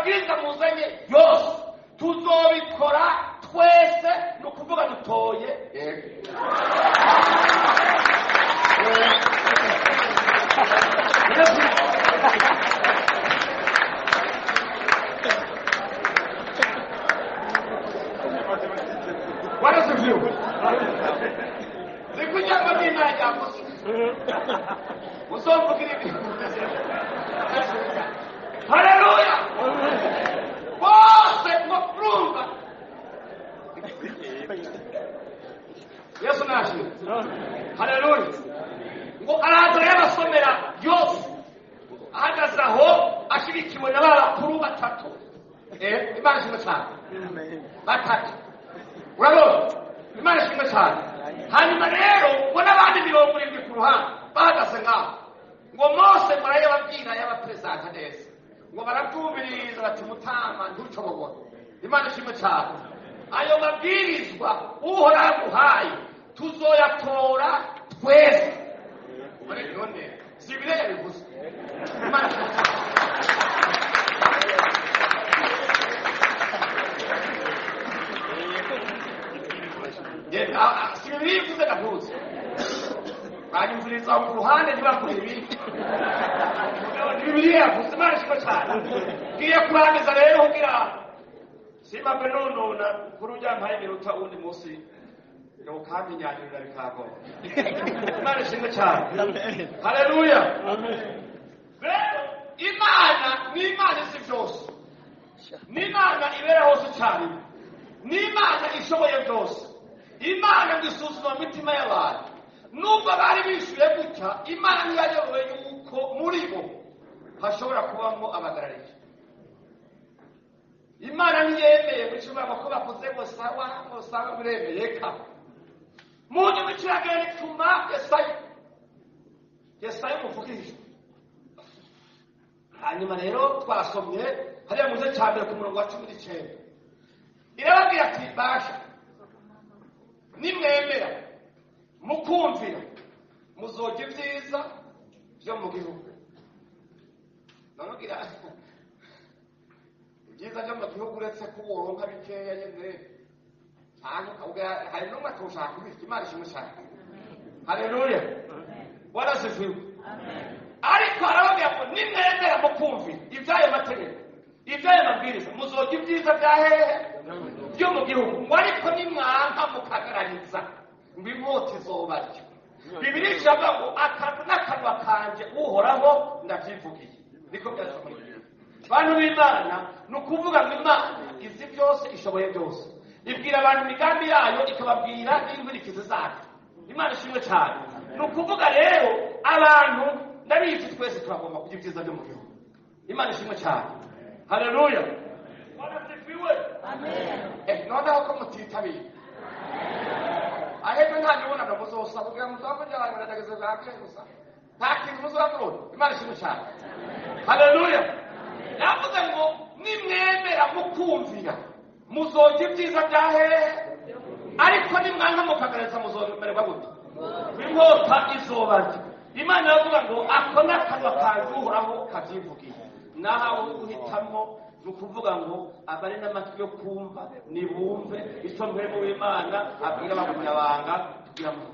mabwiriza muzanye yose tuzobikora twese, ni ukuvuga dutoye warasifiwe. Zikunyama n'Imana yakoze uzomvugira ibintu. Haleluya. Bose mufurumba Yesu nashimwe. Haleluya. Ngo araza yabasomera yose ahagaze aho ashirikiwe na bakuru batatu. Imana ishimwe cyane. Batatu. Urabona? Imana ishimwe cyane. Hanyuma rero ngo n'abandi 70 ku ruhande bahagaze ngaho, ngo Mose murayababwira yabapresenta neza, ngo barabyumviriza bati mutama ntucobogora. Imana ishimwe cyane. Ayo mabwirizwa Uhoraho aguhaye tuzoyatora twese. None si Bibiliya yabivuze. Imana ishimwe cyane. Si Bibiliya ivuze gahuze. Banyumviriza ku ruhande ntibakure ibindi. Bibiliya yavuze. Imana ishimwe cyane. Ngiye kurangiza rero kugira simba nonona kuri ujyampaye iminota undi munsi ngo kandi nyanyurira bikagora. Imana ishimwe cyane. Haleluya. Rero Imana ni Imana isi byose. Ni Imana ibera hose cyane. Ni Imana ishoboye byose. Imana ngisuzuma imitima y'abantu. Nubwo bari bishuye gutya, Imana yayoboye yuko muri bo hashobora kubamo abagararije. Imana ntiyemeye gucuma ko bakoze ngo sawa biremeye ka. Munyu biciragene tuma Yesaya muvugije. Hanyuma rero twasomye hariya muze cyambere ku murongo wa 19. Irababwira ati basha nimwemera mukumvira muzoga ibyiza byo mu gihugu. Nanogira ibyiza byo mu gihugu uretse ko woronka bikeya nyine cyane hari n'umwe tushaka kubika. Imana ishimwe cyane. Haleluya. Warasifiwe. Ariko arababwira ko nimwemera mukumvira ibyayo mategeko ibyayo mabwiriza muzoga ibyiza bya hehe byo mu gihugu. Ngo ariko nimwanka mukagaraniza ngo inkota izobarya. Bibiliya ivuga ngo n'akanwa kanje Uhoraho ndabyivugiye. Niko byasomye. Bantu b'Imana ni ukuvuga ngo Imana izi byose ishoboye byose. Ibwira abantu imigambi yayo ikababwira n'inkurikizi zayo. Imana ishimwe cyane. Ni ukuvuga rero abantu ndabizi twese turagomba kugira ibyiza byo mu gihugu. Imana ishimwe cyane. Haleluya. Warasifiwe. Amen. Noneho ko mutitabira. Ahebwe nta nibona na muzosa kugira ngo muzabone abantu badageze bwake gusa. Nta kintu muzabona. Imana ishimwe cyane. Haleluya. Yavuze ngo nimwemera mukumvira muzoga ibyiza bya hehe, ariko nimwanka mukagaragaza muzomererwa gute? Inkota izobarya. Imana yavuga ngo ako n'akanwa kanjye Uhoraho kavyivugiye. Naho uhitamo ni ukuvuga ngo abari n'amatwi yo kumva nibumve icyo mpemu w'Imana abwira abanyabanga kugira ngo